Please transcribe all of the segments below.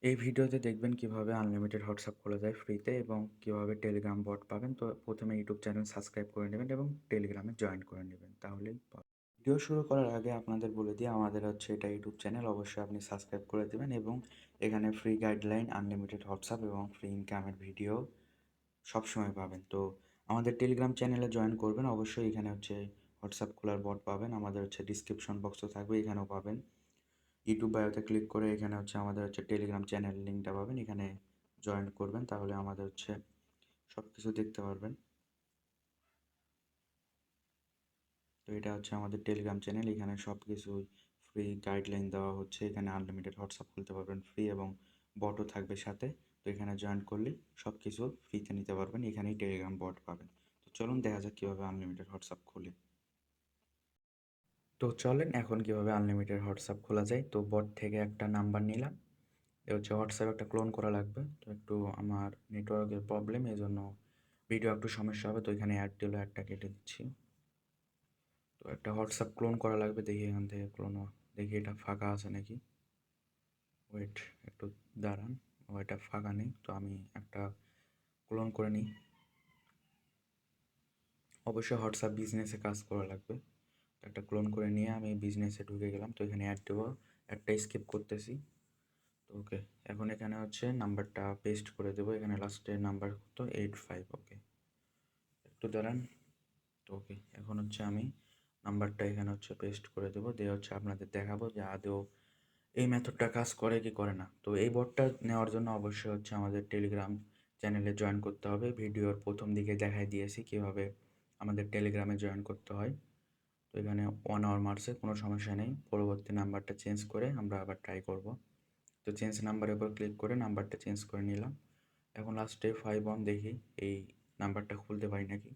এই ভিডিওতে দেখবেন কিভাবে আনলিমিটেড হোয়াটসঅ্যাপ খোলা যায় ফ্রিতে এবং কিভাবে টেলিগ্রাম বট পাবেন। তো প্রথমে ইউটিউব চ্যানেল সাবস্ক্রাইব করে নেবেন এবং টেলিগ্রামে জয়েন করে নেবেন, তাহলেই পাবেন। ভিডিও শুরু করার আগে আপনাদের বলে দিই, আমাদের হচ্ছে এটা ইউটিউব চ্যানেল, অবশ্যই আপনি সাবস্ক্রাইব করে দেবেন এবং এখানে ফ্রি গাইডলাইন, আনলিমিটেড হোয়াটসঅ্যাপ এবং ফ্রি ইনকামের ভিডিও সবসময় পাবেন। তো আমাদের টেলিগ্রাম চ্যানেলে জয়েন করবেন, অবশ্যই এখানে হচ্ছে হোয়াটসঅ্যাপ খোলার বট পাবেন, আমাদের হচ্ছে ডিসক্রিপশন বক্সও থাকবে, এখানেও পাবেন। ইউটিউব বায়োতে ক্লিক করে এখানে হচ্ছে আমাদের হচ্ছে টেলিগ্রাম চ্যানেল লিঙ্কটা পাবেন, এখানে জয়েন করবেন, তাহলে আমাদের হচ্ছে সব কিছু দেখতে পারবেন। তো এটা হচ্ছে আমাদের টেলিগ্রাম চ্যানেল, এখানে সব কিছু ফ্রি গাইডলাইন দেওয়া হচ্ছে, এখানে আনলিমিটেড হোয়াটসঅ্যাপ খুলতে পারবেন ফ্রি এবং বটও থাকবে সাথে। তো এখানে জয়েন করলে সব কিছু ফ্রিতে নিতে পারবেন, এখানেই টেলিগ্রাম বট পাবেন। তো চলুন দেখা যাক কীভাবে আনলিমিটেড হোয়াটসঅ্যাপ খুলে। তো চলেন এখন কীভাবে আনলিমিটেড হোয়াটসঅ্যাপ খোলা যায়। তো বট থেকে একটা নাম্বার নিলাম, এ হচ্ছে হোয়াটসঅ্যাপ একটা ক্লোন করা লাগবে। তো একটু আমার নেটওয়ার্কের প্রবলেম, এই জন্য ভিডিও একটু সমস্যা হবে, তো এখানে অ্যাড দিলে অ্যাডটা কেটে দিচ্ছি। তো একটা হোয়াটসঅ্যাপ ক্লোন করা লাগবে, দেখি এখান থেকে ক্লোন, দেখি এটা ফাঁকা আছে নাকি। ওয়েট, একটু দাঁড়ান। ও এটা ফাঁকা নেই, তো আমি একটা ক্লোন করে নিই। অবশ্যই হোয়াটসঅ্যাপ বিজনেসে কাজ করা লাগবে। তো একটা ক্লোন করে নিয়ে আমি বিজনেসে ঢুকে গেলাম, তো এখানে অ্যাড দেবো, একটা স্কিপ করতেছি। তো ওকে, এখন এখানে হচ্ছে নাম্বারটা পেস্ট করে দেবো, এখানে লাস্টের নাম্বার তো 85। ওকে, একটু দাঁড়ান। তো ওকে, এখন হচ্ছে আমি নাম্বারটা এখানে হচ্ছে পেস্ট করে দেবো, দিয়ে হচ্ছে আপনাদের দেখাবো যে আদৌ এই মেথডটা কাজ করে কি করে না। তো এই বটটা নেওয়ার জন্য অবশ্যই হচ্ছে আমাদের টেলিগ্রাম চ্যানেলে জয়েন করতে হবে। ভিডিওর প্রথম দিকে দেখাই দিয়েছি কীভাবে আমাদের টেলিগ্রামে জয়েন করতে হয়। তো এখানে 1 আওয়ার মারছে, কোনো সমস্যা নেই, পরবর্তী নাম্বারটা চেঞ্জ করে আমরা আবার ট্রাই করব। তো চেঞ্জ নাম্বারের উপর ক্লিক করে নাম্বারটা চেঞ্জ করে নিলাম। এখন লাস্টে 51 দেখি এই নাম্বারটা খুলতে পারি নাকি।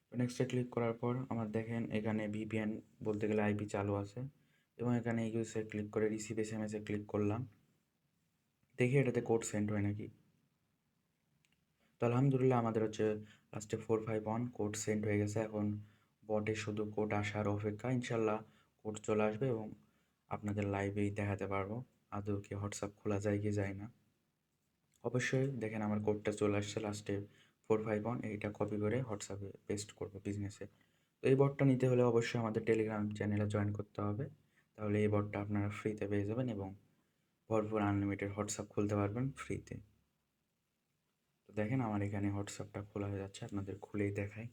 তো নেক্সটে ক্লিক করার পর আমার দেখেন এখানে ভিপিএন বলতে গেলে আইপি চালু আছে এবং এখানে ইউএসএ ক্লিক করে রিসিভ এসএমএসে ক্লিক করলাম, দেখি এটাতে কোড সেন্ড হয় নাকি। তো আলহামদুলিল্লাহ আমাদের হচ্ছে লাস্টে 451 কোড সেন্ড হয়ে গেছে। এখন বটে শুধু কোড আসার অপেক্ষা, ইনশাল্লাহ কোড চলে আসবে এবং আপনাদের লাইভেই দেখাতে পারবো আদৌ কি হোয়াটসঅ্যাপ খোলা যায় কি যায় না। অবশ্যই দেখেন আমার কোডটা চলে আসছে লাস্টে 451, এইটা কপি করে হোয়াটসঅ্যাপে পেস্ট করবো বিজনেসে। তো এই বটটা নিতে হলে অবশ্যই আমাদের টেলিগ্রাম চ্যানেলে জয়েন করতে হবে, তাহলে এই বটটা আপনারা ফ্রিতে পেয়ে যাবেন এবং ভরপুর আনলিমিটেড হোয়াটসঅ্যাপ খুলতে পারবেন ফ্রিতে। তো দেখেন আমার এখানে হোয়াটসঅ্যাপটা খোলা হয়ে যাচ্ছে, আপনাদের খুলেই দেখাই।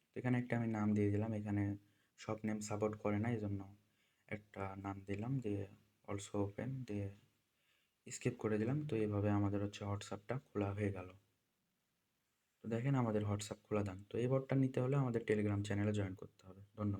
তো এখানে একটা আমি নাম দিয়ে দিলাম, এখানে সব নেম সাপোর্ট করে না, এই জন্য একটা নাম দিলাম, দিয়ে অলসো ওপেন দিয়ে স্কিপ করে দিলাম। তো এইভাবে আমাদের হচ্ছে হোয়াটসঅ্যাপটা খোলা হয়ে গেল। তো দেখেন আমাদের হোয়াটসঅ্যাপ খোলা দেন। তো এই বটটা নিতে হলে আমাদের টেলিগ্রাম চ্যানেলে জয়েন করতে হবে।